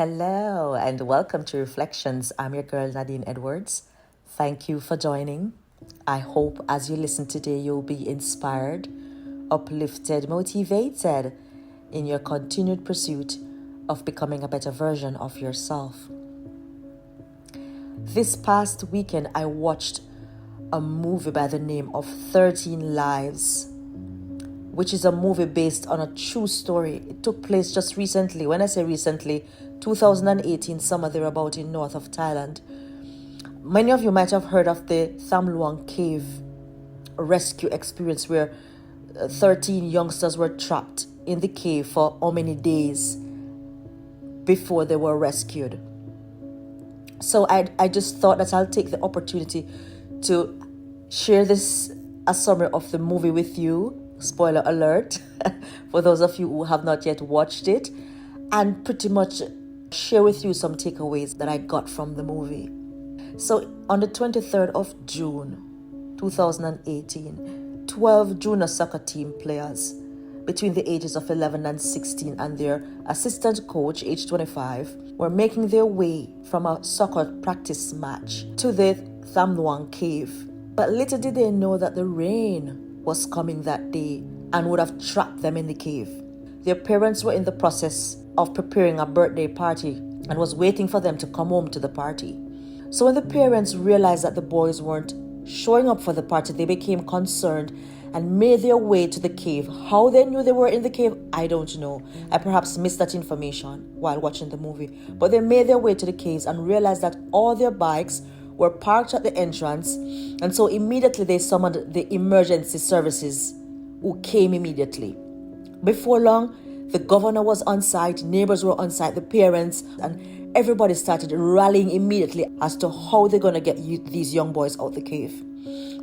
Hello and welcome to Reflections. I'm your girl Nadine Edwards. Thank you for joining. I hope as you listen today you'll be inspired, uplifted, motivated in your continued pursuit of becoming a better version of yourself. This past weekend I watched a movie by the name of 13 Lives, which is a movie based on a true story. It took place just recently. When I say recently, 2018 summer thereabout in north of Thailand. Many of you might have heard of the Tham Luang Cave rescue experience where 13 youngsters were trapped in the cave for how many days before they were rescued. So I just thought that I'll take the opportunity to share a summary of the movie with you. Spoiler alert for those of you who have not yet watched it, and pretty much share with you some takeaways that I got from the movie. So on the 23rd of June 2018, 12 junior soccer team players between the ages of 11 and 16 and their assistant coach, age 25, were making their way from a soccer practice match to the Tham Luang Cave. But little did they know that the rain was coming that day and would have trapped them in the cave. Their parents were in the process of preparing a birthday party and was waiting for them to come home to the party. So when the parents realized that the boys weren't showing up for the party, they became concerned and made their way to the cave. How they knew they were in the cave, I don't know. I perhaps missed that information while watching the movie. But they made their way to the caves and realized that all their bikes were parked at the entrance, and so immediately they summoned the emergency services, who came immediately. Before long, the governor was on site, neighbors were on site, the parents, and everybody started rallying immediately as to how they're going to get these young boys out the cave.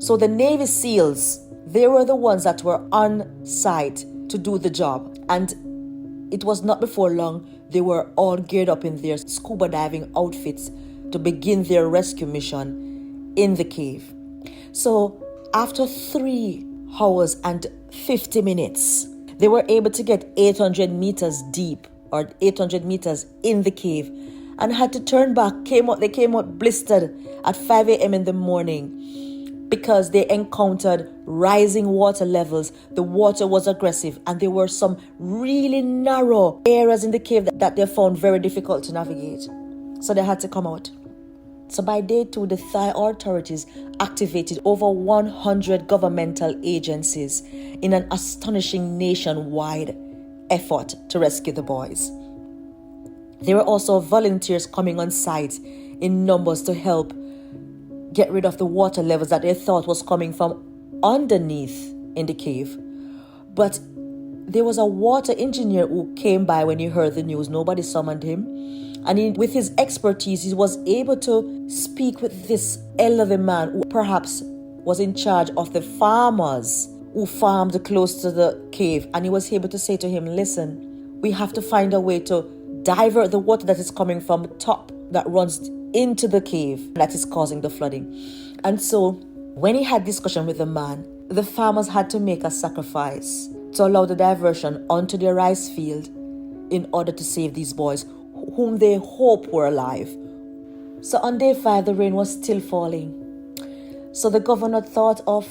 So the Navy SEALs, they were the ones that were on site to do the job, and it was not before long they were all geared up in their scuba diving outfits to begin their rescue mission in the cave. So after 3 hours and 50 minutes, they were able to get 800 meters deep or 800 meters in the cave and had to turn back. They came out blistered at 5 a.m. in the morning because they encountered rising water levels. The water was aggressive and there were some really narrow areas in the cave that they found very difficult to navigate. So they had to come out. So by day 2, the Thai authorities activated over 100 governmental agencies in an astonishing nationwide effort to rescue the boys. There were also volunteers coming on site in numbers to help get rid of the water levels that they thought was coming from underneath in the cave. But there was a water engineer who came by when he heard the news. Nobody summoned him. And with his expertise, he was able to speak with this elderly man who perhaps was in charge of the farmers who farmed close to the cave. And he was able to say to him, listen, we have to find a way to divert the water that is coming from the top that runs into the cave that is causing the flooding. And so when he had discussion with the man, the farmers had to make a sacrifice to allow the diversion onto their rice field in order to save these boys, whom they hope were alive. So on day 5, the rain was still falling. So the governor thought of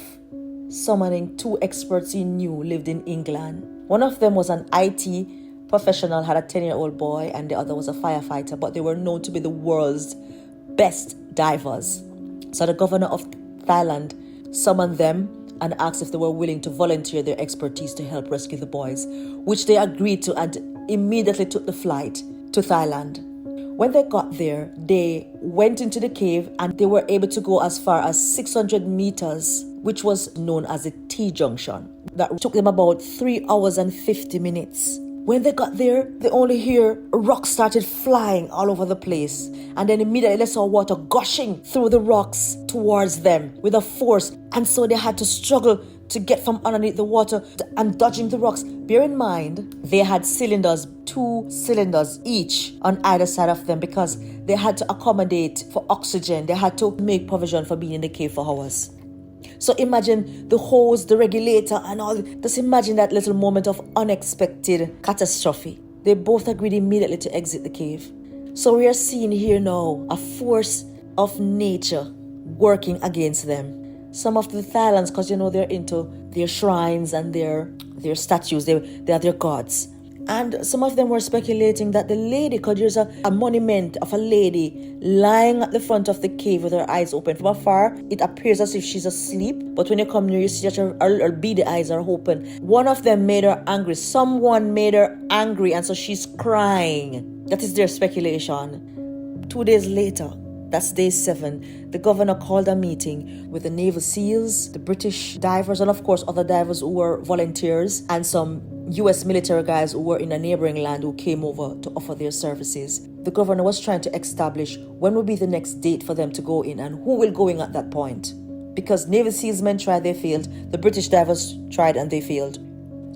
summoning 2 experts he knew lived in England. One of them was an IT professional, had a 10-year-old boy, and the other was a firefighter, but they were known to be the world's best divers. So the governor of Thailand summoned them and asked if they were willing to volunteer their expertise to help rescue the boys, which they agreed to and immediately took the flight to Thailand. When they got there, they went into the cave and they were able to go as far as 600 meters, which was known as the T-junction. That took them about 3 hours and 50 minutes. When they got there, they only hear rocks started flying all over the place. And then immediately they saw water gushing through the rocks towards them with a force. And so they had to struggle to get from underneath the water and dodging the rocks. Bear in mind, they had cylinders, 2 cylinders each on either side of them because they had to accommodate for oxygen. They had to make provision for being in the cave for hours. So imagine the hose, the regulator and all. Just imagine that little moment of unexpected catastrophe. They both agreed immediately to exit the cave. So we are seeing here now a force of nature working against them. Some of the Thailands, because they're into their shrines and their statues, they are their gods. And some of them were speculating that the lady, because there's a monument of a lady lying at the front of the cave with her eyes open. From afar, it appears as if she's asleep, but when you come near, you see that her beady eyes are open. One of them made her angry. Someone made her angry, and so she's crying. That is their speculation. 2 days later, that's day 7, the governor called a meeting with the Naval SEALs, the British divers, and of course other divers who were volunteers, and some US military guys who were in a neighboring land who came over to offer their services. The governor was trying to establish when will be the next date for them to go in and who will go in at that point. Because Naval SEALs men tried, they failed. The British divers tried and they failed.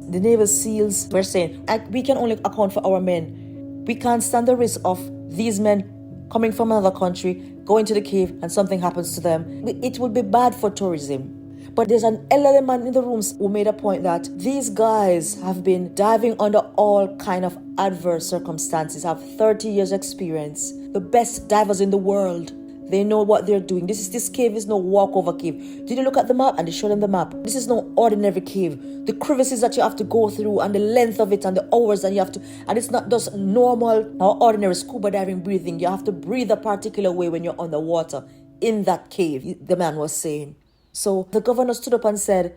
The Naval SEALs were saying, we can only account for our men. We can't stand the risk of these men coming from another country, going to the cave, and something happens to them. It would be bad for tourism. But there's an elderly man in the rooms who made a point that these guys have been diving under all kind of adverse circumstances, have 30 years experience, the best divers in the world. They know what they're doing. This cave is no walkover cave. Did you look at the map? And they showed them the map. This is no ordinary cave. The crevices that you have to go through and the length of it and the hours that you have to, and it's not just normal or ordinary scuba diving breathing. You have to breathe a particular way when you're underwater in that cave, the man was saying. So the governor stood up and said,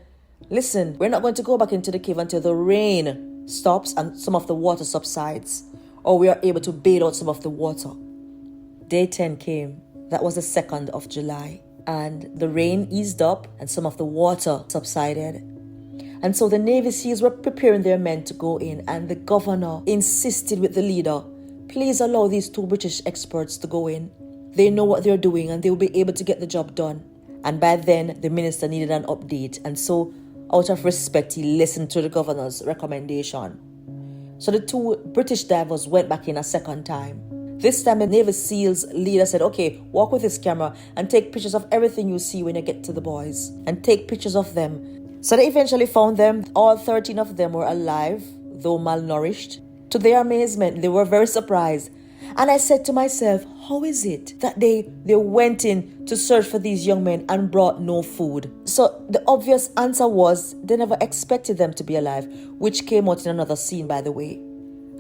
listen, we're not going to go back into the cave until the rain stops and some of the water subsides, or we are able to bail out some of the water. Day 10 came. That was the 2nd of July. And the rain eased up and some of the water subsided. And so the Navy SEALs were preparing their men to go in, and the governor insisted with the leader, please allow these 2 British experts to go in. They know what they're doing and they will be able to get the job done. And by then, the minister needed an update. And so, out of respect, he listened to the governor's recommendation. So the 2 British divers went back in a second time. This time, the Navy SEALs leader said, okay, walk with this camera and take pictures of everything you see when you get to the boys. And take pictures of them. So they eventually found them. All 13 of them were alive, though malnourished. To their amazement, they were very surprised. And I said to myself, how is it that they went in to search for these young men and brought no food? So the obvious answer was they never expected them to be alive, which came out in another scene, by the way.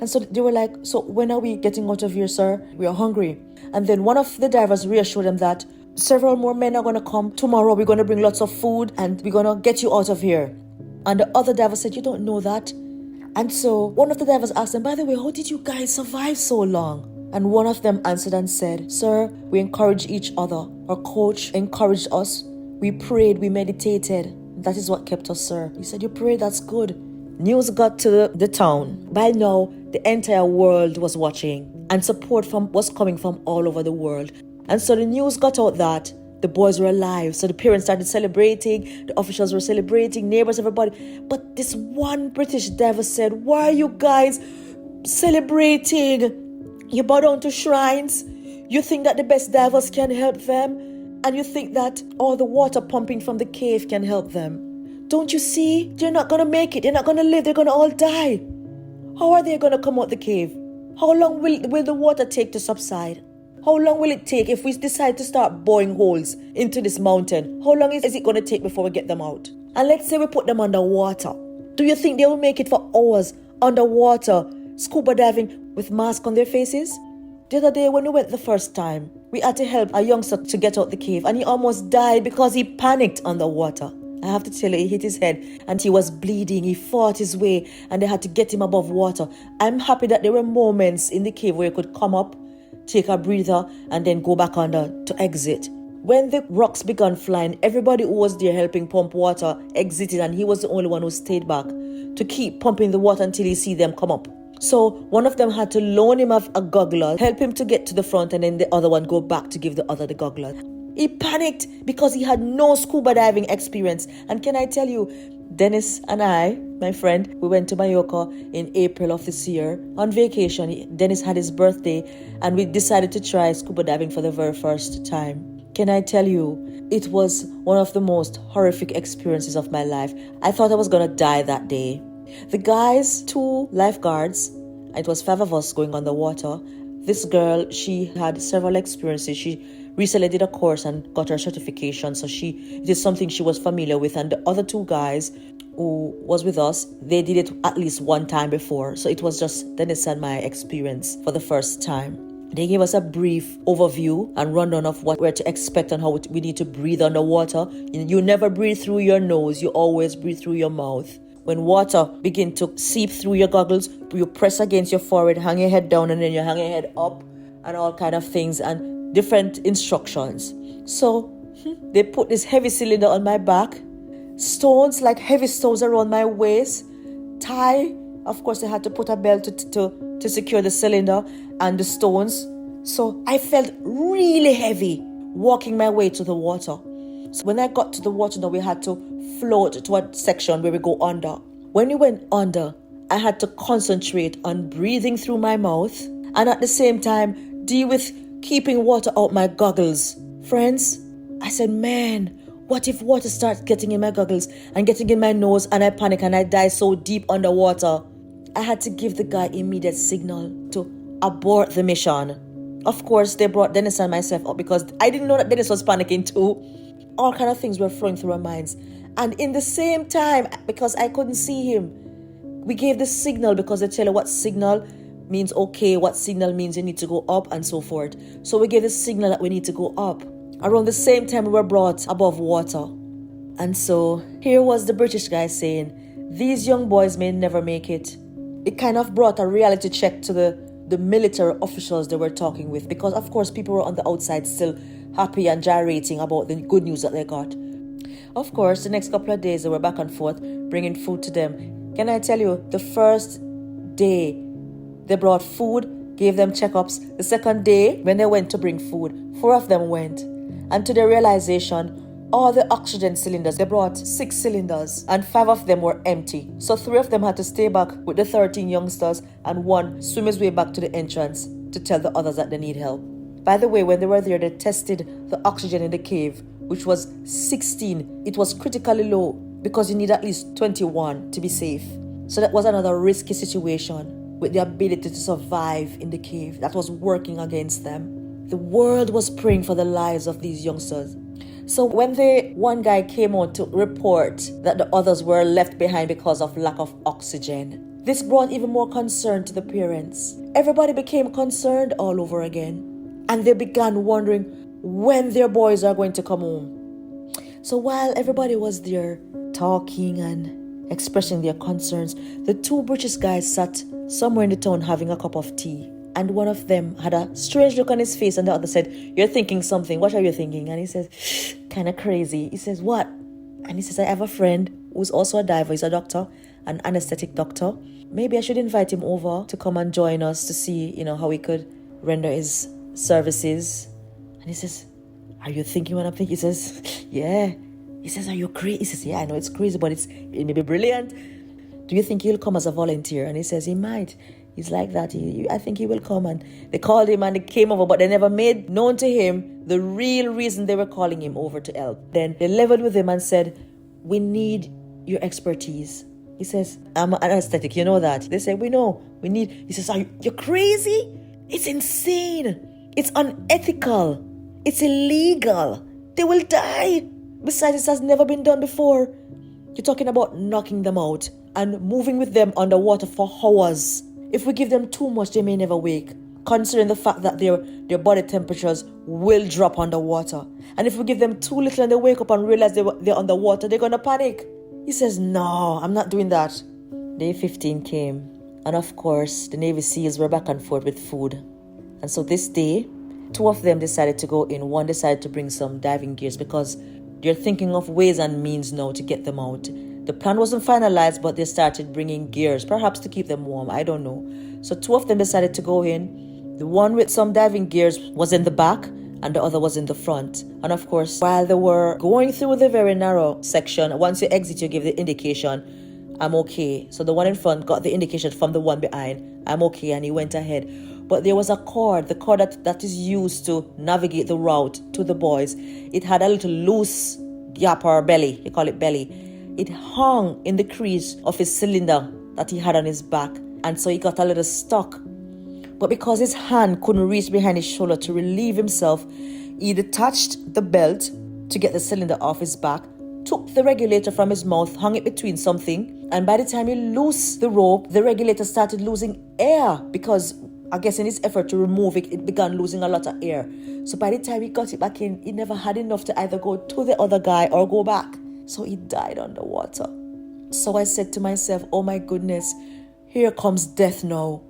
And so they were like, so when are we getting out of here, sir? We are hungry. And then one of the divers reassured them that several more men are going to come tomorrow. We're going to bring lots of food and we're going to get you out of here. And the other diver said, you don't know that. And so one of the divers asked them, by the way, how did you guys survive so long? And one of them answered and said, sir, we encouraged each other. Our coach encouraged us. We prayed, we meditated. That is what kept us, sir. He said, you prayed, that's good. News got to the town. By now, the entire world was watching, and support was coming from all over the world. And so the news got out that the boys were alive. So the parents started celebrating, the officials were celebrating, neighbors, everybody. But this one British diver said, why are you guys celebrating? You bow down to shrines. You think that the best divers can help them, and you think that all the water pumping from the cave can help them. Don't you see? They're not going to make it. They're not going to live. They're going to all die. How are they going to come out the cave? How long will the water take to subside? How long will it take if we decide to start boring holes into this mountain? How long is it going to take before we get them out? And let's say we put them underwater. Do you think they will make it for hours underwater, scuba diving with masks on their faces? The other day when we went the first time, we had to help a youngster to get out the cave, and he almost died because he panicked underwater. I have to tell you, he hit his head and he was bleeding. He fought his way and they had to get him above water. I'm happy that there were moments in the cave where you could come up, take a breather, and then go back under to exit. When the rocks began flying, everybody who was there helping pump water exited, and he was the only one who stayed back to keep pumping the water until he see them come up. So one of them had to loan him a goggler, help him to get to the front, and then the other one go back to give the other the goggler. He panicked because he had no scuba diving experience. And can I tell you, Dennis and I, my friend, we went to Mallorca in April of this year on vacation. Dennis had his birthday and we decided to try scuba diving for the very first time. Can I tell you, it was one of the most horrific experiences of my life. I thought I was going to die that day. The guys, 2 lifeguards, it was 5 of us going on the water. This girl, she had several experiences. She recently did a course and got her certification, so it is something she was familiar with. And the other two guys who was with us, they did it at least one time before. So it was just Dennis and my experience for the first time. They gave us a brief overview and rundown of what we're to expect and how we need to breathe underwater. You never breathe through your nose, you always breathe through your mouth. When water begins to seep through your goggles, you press against your forehead, hang your head down, and then you hang your head up, and all kind of things, and different instructions. So they put this heavy cylinder on my back, stones, like heavy stones around my waist, tie. Of course, they had to put a belt to secure the cylinder and the stones. So I felt really heavy walking my way to the water. So when I got to the water, now we had to float to a section where we go under. When we went under, I had to concentrate on breathing through my mouth and at the same time deal with keeping water out my goggles. Friends, I said, man, what if water starts getting in my goggles and getting in my nose and I panic and I die so deep underwater? I had to give the guy immediate signal to abort the mission. Of course, they brought Dennis and myself up because I didn't know that Dennis was panicking too. All kind of things were flowing through our minds. And in the same time, because I couldn't see him, we gave the signal because they tell you what signal means okay, what signal means you need to go up and so forth. So we gave the signal that we need to go up. Around the same time, we were brought above water. And so here was the British guy saying, these young boys may never make it. It kind of brought a reality check to the military officials they were talking with, because of course people were on the outside still happy and gyrating about the good news that they got. Of course, the next couple of days they were back and forth bringing food to them. Can I tell you, the first day they brought food, gave them checkups. The second day when they went to bring food, 4 of them went. And to their realization, all the oxygen cylinders, they brought 6 cylinders and 5 of them were empty. So 3 of them had to stay back with the 13 youngsters and 1 swim his way back to the entrance to tell the others that they need help. By the way, when they were there, they tested the oxygen in the cave, which was 16. It was critically low because you need at least 21 to be safe. So that was another risky situation with the ability to survive in the cave that was working against them. The world was praying for the lives of these youngsters. So when the one guy came out to report that the others were left behind because of lack of oxygen, this brought even more concern to the parents. Everybody became concerned all over again. And they began wondering when their boys are going to come home. So while everybody was there talking and expressing their concerns, the 2 British guys sat somewhere in the town having a cup of tea. And one of them had a strange look on his face and the other said, you're thinking something. What are you thinking? And he says, kind of crazy. He says, what? And he says, I have a friend who's also a diver. He's a doctor, an anesthetic doctor. Maybe I should invite him over to come and join us to see, how he could render his services. And he says, are you thinking what I'm thinking? He says, yeah. He says, are you crazy? He says, yeah, I know it's crazy, but it may be brilliant. Do you think he'll come as a volunteer? And he says, he might. He's like that. I think he will come. And they called him and they came over, but they never made known to him the real reason they were calling him over to help. Then they leveled with him and said, we need your expertise. He says, I'm an anesthetic, you know that. They say, we know, we need. He says, you're crazy? It's insane. It's unethical. It's illegal. They will die. Besides, this has never been done before. You're talking about knocking them out and moving with them underwater for hours. If we give them too much, they may never wake, considering the fact that their body temperatures will drop underwater. And if we give them too little and they wake up and realize they're underwater, they're going to panic. He says, no, I'm not doing that. Day 15 came. And of course, the Navy SEALs were back and forth with food. And so this day, 2 of them decided to go in. 1 decided to bring some diving gears because they're thinking of ways and means now to get them out. The plan wasn't finalized, but they started bringing gears, perhaps to keep them warm. I don't know. So 2 of them decided to go in. The one with some diving gears was in the back and the other was in the front. And of course, while they were going through the very narrow section, once you exit, you give the indication, I'm okay. So the one in front got the indication from the one behind, I'm okay, and he went ahead. But there was a cord, the cord that is used to navigate the route to the boys. It had a little loose gap or belly, you call it belly. It hung in the crease of his cylinder that he had on his back. And so he got a little stuck. But because his hand couldn't reach behind his shoulder to relieve himself, he detached the belt to get the cylinder off his back, took the regulator from his mouth, hung it between something, and by the time he loosed the rope, the regulator started losing air because I guess in his effort to remove it, it began losing a lot of air. So by the time he got it back in, he never had enough to either go to the other guy or go back. So he died underwater. So I said to myself, oh my goodness, here comes death now.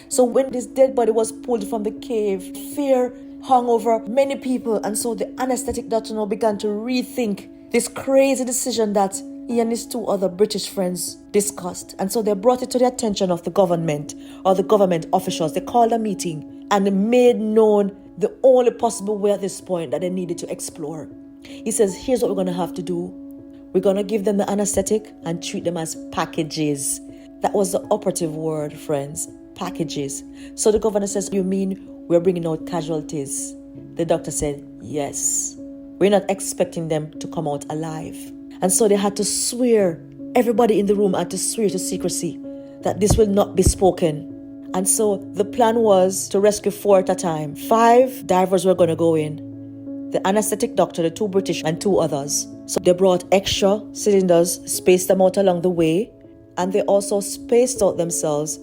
So when this dead body was pulled from the cave, fear hung over many people. And so the anesthetic doctor now began to rethink this crazy decision that he and his 2 other British friends discussed. And so they brought it to the attention of the government or the government officials. They called a meeting and they made known the only possible way at this point that they needed to explore. He says, here's what we're going to have to do. We're going to give them the anesthetic and treat them as packages. That was the operative word, friends, packages. So the governor says, you mean we're bringing out casualties? The doctor said, yes. We're not expecting them to come out alive. And so they had to swear, everybody in the room had to swear to secrecy, that this will not be spoken. And so the plan was to rescue 4 at a time. 5 divers were going to go in. The anesthetic doctor, the 2 British and 2 others. So they brought extra cylinders, spaced them out along the way, and they also spaced out themselves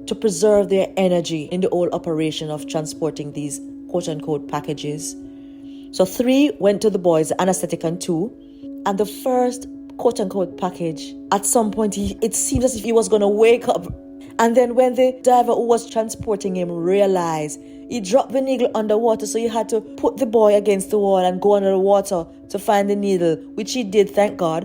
to preserve their energy in the whole operation of transporting these quote-unquote packages. So 3 went to the boys, the anesthetic and 2. And the first quote-unquote package, at some point, it seemed as if he was going to wake up. And then when the diver who was transporting him realized, he dropped the needle underwater, so he had to put the boy against the wall and go under the water to find the needle, which he did, thank God.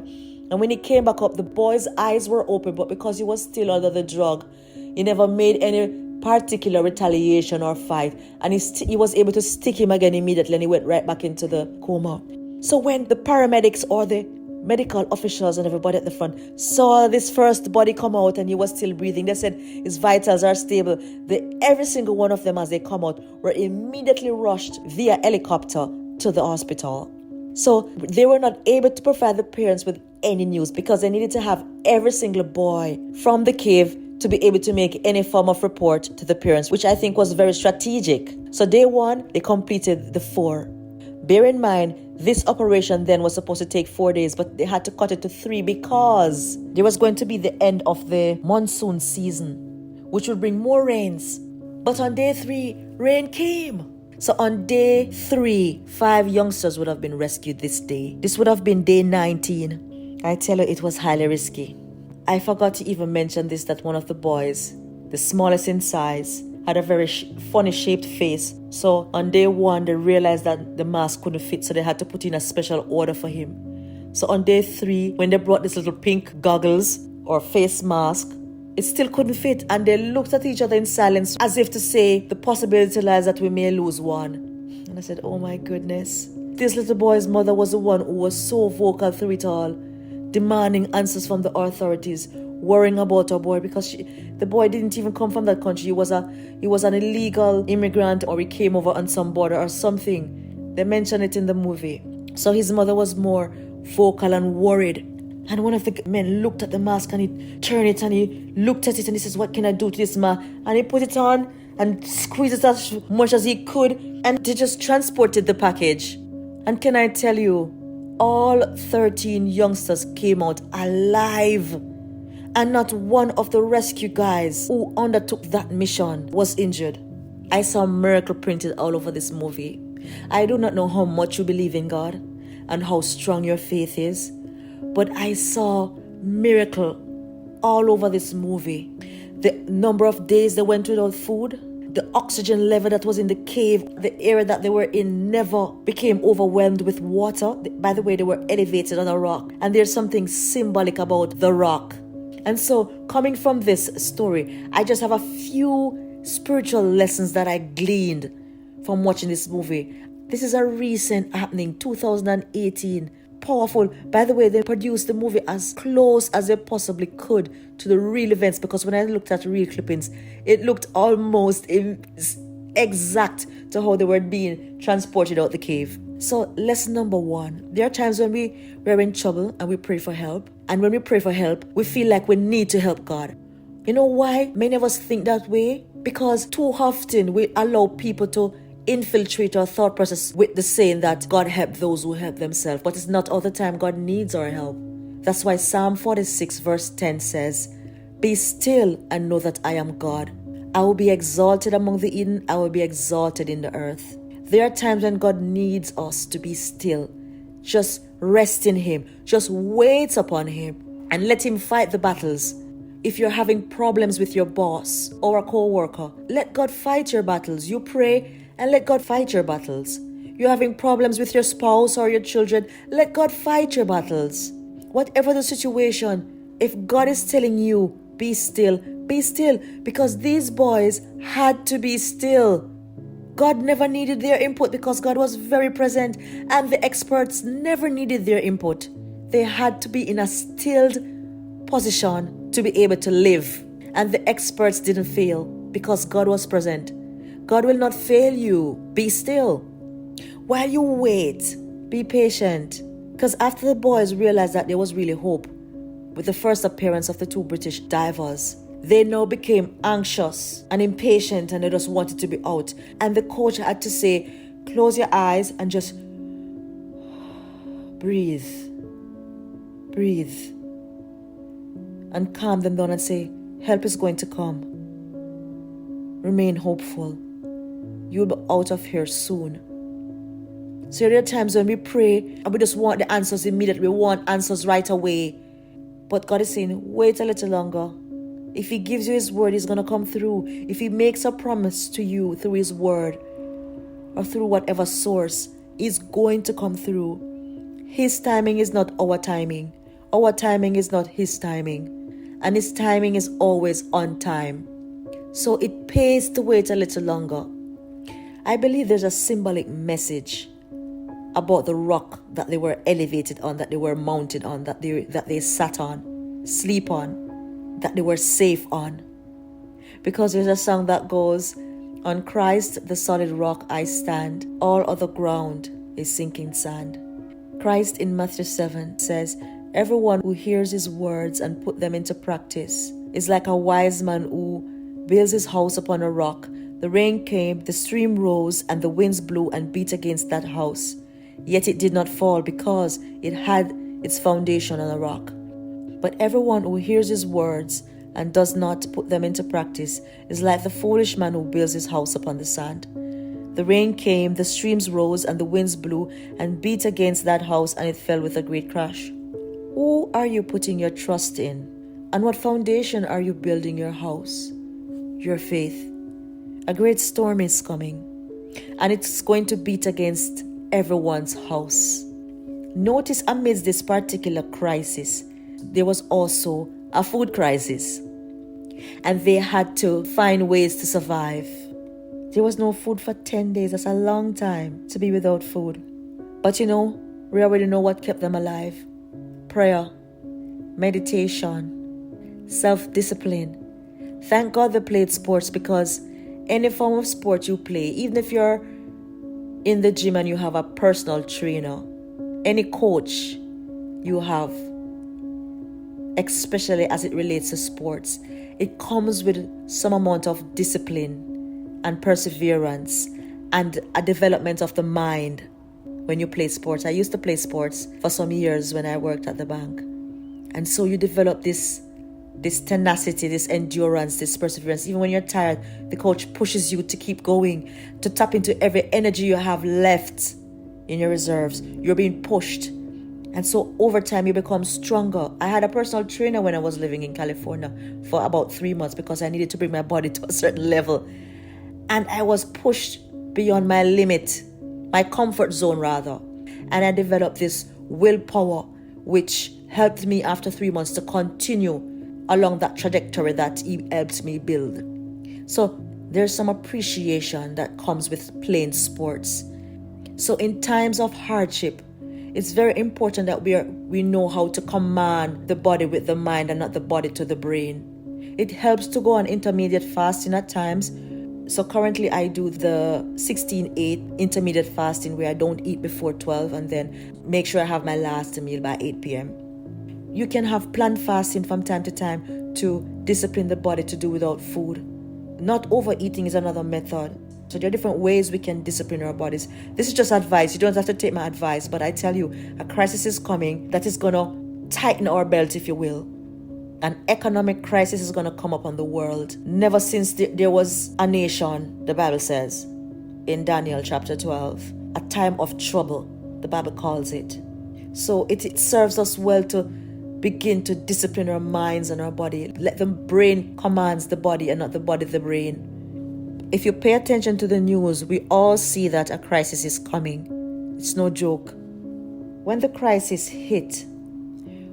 And when he came back up, the boy's eyes were open, but because he was still under the drug, he never made any particular retaliation or fight. And he was able to stick him again immediately, and he went right back into the coma. So when the paramedics or the medical officials and everybody at the front saw this first body come out and he was still breathing, they said his vitals are stable. Every single one of them, as they come out, were immediately rushed via helicopter to the hospital. So they were not able to provide the parents with any news because they needed to have every single boy from the cave to be able to make any form of report to the parents, which I think was very strategic. So day 1, they completed the 4. Bear in mind, this operation then was supposed to take 4 days, but they had to cut it to 3 because there was going to be the end of the monsoon season, which would bring more rains. But on day 3, rain came. So on day 3, 5 youngsters would have been rescued this day. This would have been day 19. I tell you, it was highly risky. I forgot to even mention this, that one of the boys, the smallest in size, had a very funny shaped face. So on day 1, they realized that the mask couldn't fit, so they had to put in a special order for him. So on day 3, when they brought this little pink goggles or face mask, it still couldn't fit. And they looked at each other in silence as if to say, the possibility lies that we may lose one. And I said, oh my goodness. This little boy's mother was the one who was so vocal through it all, demanding answers from the authorities, worrying about her boy because the boy didn't even come from that country. He was an illegal immigrant, or he came over on some border or something. They mention it in the movie. So his mother was more vocal and worried. And one of the men looked at the mask and he turned it and he looked at it and he says, what can I do to this man? And he put it on and squeezed it as much as he could, and they just transported the package. And can I tell you, all 13 youngsters came out alive. And not one of the rescue guys who undertook that mission was injured. I saw a miracle printed all over this movie. I do not know how much you believe in God and how strong your faith is, but I saw miracle all over this movie. The number of days they went without food, the oxygen level that was in the cave, the area that they were in never became overwhelmed with water. By the way, they were elevated on a rock, and there's something symbolic about the rock. And so, coming from this story, I just have a few spiritual lessons that I gleaned from watching this movie. This is a recent happening, 2018. Powerful. By the way, they produced the movie as close as they possibly could to the real events, because when I looked at real clippings, it looked almost exact to how they were being transported out the cave. So, lesson number 1, there are times when we're in trouble and we pray for help. And when we pray for help, we feel like we need to help God. You know why many of us think that way? Because too often we allow people to infiltrate our thought process with the saying that God help those who help themselves. But it's not all the time God needs our help. That's why Psalm 46 verse 10 says, "Be still and know that I am God. I will be exalted among the heathen. I will be exalted in the earth." There are times when God needs us to be still. Just rest in Him. Just wait upon Him and let Him fight the battles. If you're having problems with your boss or a co-worker, let God fight your battles. You pray and let God fight your battles. You're having problems with your spouse or your children, let God fight your battles. Whatever the situation, if God is telling you, be still, because these boys had to be still. God never needed their input because God was very present, and the experts never needed their input. They had to be in a stilled position to be able to live, and the experts didn't fail because God was present. God will not fail you. Be still. While you wait, be patient. Because after the boys realized that there was really hope with the first appearance of the two British divers, they now became anxious and impatient, and they just wanted to be out. And the coach had to say, close your eyes and just breathe. Breathe. And calm them down and say, help is going to come. Remain hopeful. You'll be out of here soon. So there are times when we pray and we just want the answers immediately. We want answers right away. But God is saying, wait a little longer. If He gives you His word, He's going to come through. If He makes a promise to you through His word or through whatever source, He's going to come through. His timing is not our timing. Our timing is not His timing. And His timing is always on time. So it pays to wait a little longer. I believe there's a symbolic message about the rock that they were elevated on, that they were mounted on, that they sat on, sleep on, that they were safe on. Because there's a song that goes, on Christ the solid rock I stand, all other ground is sinking sand. Christ in Matthew 7 says, everyone who hears His words and put them into practice is like a wise man who builds his house upon a rock. The rain came, the stream rose, and the winds blew and beat against that house. Yet it did not fall because it had its foundation on a rock. But everyone who hears His words and does not put them into practice is like the foolish man who builds his house upon the sand. The rain came, the streams rose, and the winds blew and beat against that house, and it fell with a great crash. Who are you putting your trust in? On what foundation are you building your house? Your faith. A great storm is coming, and it's going to beat against everyone's house. Notice amidst this particular crisis, there was also a food crisis, and they had to find ways to survive. There was no food for 10 days. That's a long time to be without food. But we already know what kept them alive. Prayer, meditation, self-discipline. Thank God they played sports, because any form of sport you play, even if you're in the gym and you have a personal trainer, any coach you have, especially as it relates to sports, it comes with some amount of discipline and perseverance and a development of the mind when you play sports. I used to play sports for some years when I worked at the bank. And so you develop this tenacity, this endurance, this perseverance. Even when you're tired, the coach pushes you to keep going, to tap into every energy you have left in your reserves. You're being pushed. And so over time, you become stronger. I had a personal trainer when I was living in California for about 3 months because I needed to bring my body to a certain level. And I was pushed beyond my limit, my comfort zone rather. And I developed this willpower, which helped me after 3 months to continue along that trajectory that He helped me build. So there's some appreciation that comes with playing sports. So in times of hardship, it's very important that we know how to command the body with the mind and not the body to the brain. It helps to go on intermediate fasting at times. So currently I do the 16-8 intermediate fasting, where I don't eat before 12 and then make sure I have my last meal by 8 p.m. You can have planned fasting from time to time to discipline the body to do without food. Not overeating is another method. So there are different ways we can discipline our bodies. This is just advice. You don't have to take my advice, but I tell you, a crisis is coming that is going to tighten our belt, if you will. An economic crisis is going to come upon the world. Never since there was a nation, the Bible says, in Daniel chapter 12. A time of trouble, the Bible calls it. So it serves us well to begin to discipline our minds and our body. Let the brain commands the body and not the body the brain. If you pay attention to the news, we all see that a crisis is coming. It's no joke. When the crisis hit,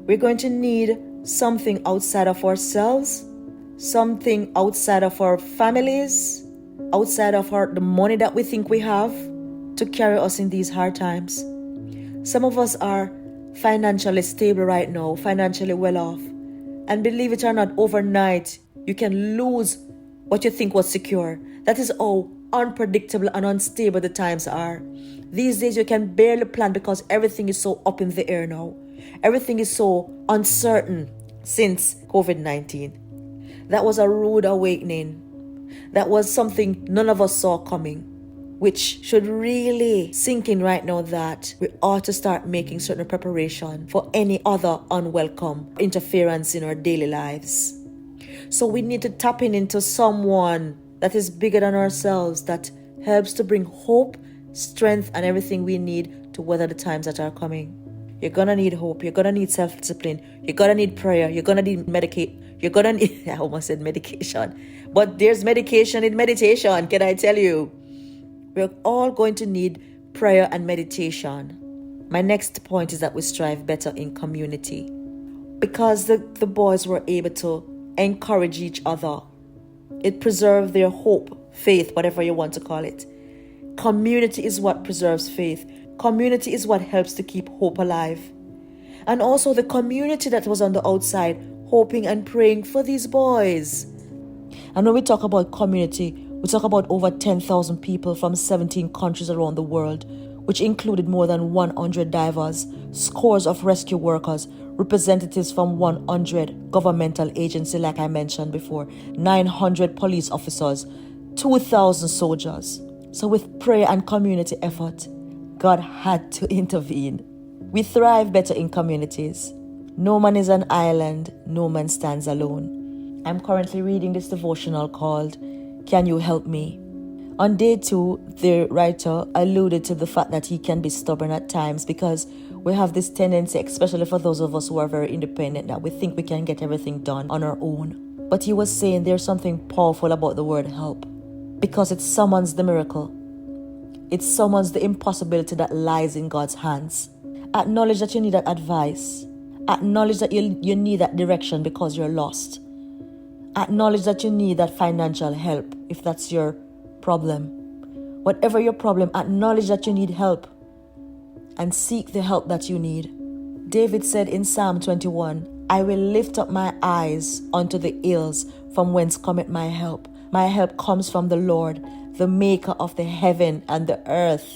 we're going to need something outside of ourselves, something outside of our families, outside of the money that we think we have to carry us in these hard times. Some of us are financially stable right now, financially well off. And believe it or not, overnight, you can lose what you think was secure. That is how unpredictable and unstable the times are. These days you can barely plan because everything is so up in the air now. Everything is so uncertain since COVID-19. That was a rude awakening. That was something none of us saw coming, which should really sink in right now that we ought to start making certain preparation for any other unwelcome interference in our daily lives. So we need to tap into someone that is bigger than ourselves, that helps to bring hope, strength, and everything we need to weather the times that are coming. You're going to need hope. You're going to need self-discipline. You're going to need prayer. You're going to need You're going to need, I almost said medication. But there's medication in meditation, can I tell you? We're all going to need prayer and meditation. My next point is that we strive better in community. Because the boys were able to encourage each other. It preserved their hope, faith, whatever you want to call it. Community is what preserves faith. Community is what helps to keep hope alive. And also the community that was on the outside, hoping and praying for these boys. And when we talk about community, we talk about over 10,000 people from 17 countries around the world, which included more than 100 divers, scores of rescue workers, representatives from 100 governmental agencies, like I mentioned before, 900 police officers, 2,000 soldiers. So with prayer and community effort, God had to intervene. We thrive better in communities. No man is an island, no man stands alone. I'm currently reading this devotional called, Can You Help Me? On day 2, the writer alluded to the fact that he can be stubborn at times because we have this tendency, especially for those of us who are very independent, that we think we can get everything done on our own. But he was saying there's something powerful about the word help because it summons the miracle. It summons the impossibility that lies in God's hands. Acknowledge that you need that advice. Acknowledge that you need that direction because you're lost. Acknowledge that you need that financial help if that's your problem. Whatever your problem, acknowledge that you need help and seek the help that you need. David said in Psalm 21, I will lift up my eyes unto the hills from whence cometh my help. My help comes from the Lord, the maker of the heaven and the earth.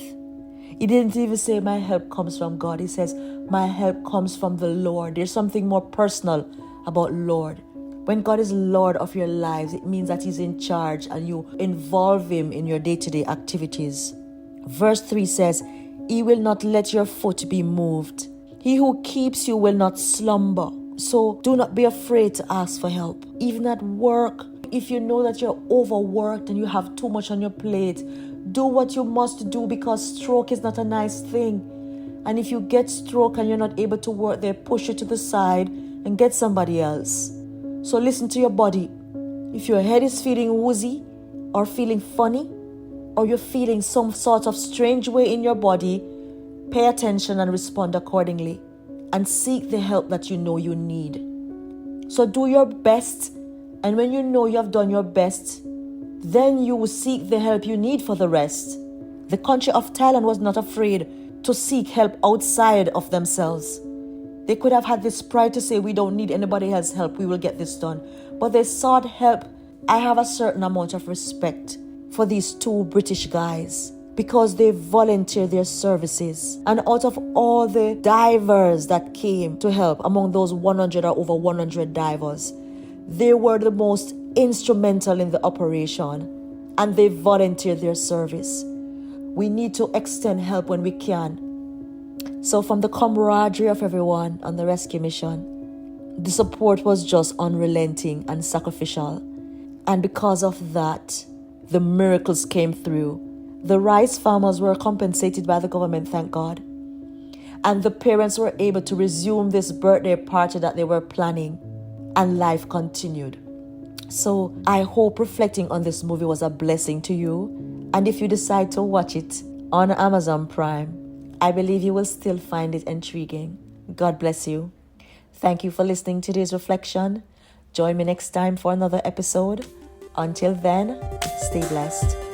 He didn't even say my help comes from God. He says my help comes from the Lord. There's something more personal about Lord. When God is Lord of your lives, it means that He's in charge and you involve Him in your day-to-day activities. Verse 3 says, He will not let your foot be moved. He who keeps you will not slumber. So do not be afraid to ask for help. Even at work, if you know that you're overworked and you have too much on your plate, do what you must do because stroke is not a nice thing. And if you get stroke and you're not able to work there, push it to the side and get somebody else. So listen to your body. If your head is feeling woozy or feeling funny or you're feeling some sort of strange way in your body, pay attention and respond accordingly and seek the help that you know you need. So do your best, and when you know you have done your best, then you will seek the help you need for the rest. The country of Thailand was not afraid to seek help outside of themselves. They could have had this pride to say, we don't need anybody else's help, we will get this done. But they sought help. I have a certain amount of respect for these 2 British guys because they volunteered their services. And out of all the divers that came to help, among those 100 or over 100 divers, They were the most instrumental in the operation, and they volunteered their service. We need to extend help when we can. So from the camaraderie of everyone on the rescue mission, the support was just unrelenting and sacrificial. And because of that, the miracles came through. The rice farmers were compensated by the government, thank God. And the parents were able to resume this birthday party that they were planning. And life continued. So I hope reflecting on this movie was a blessing to you. And if you decide to watch it on Amazon Prime, I believe you will still find it intriguing. God bless you. Thank you for listening to today's reflection. Join me next time for another episode. Until then, stay blessed.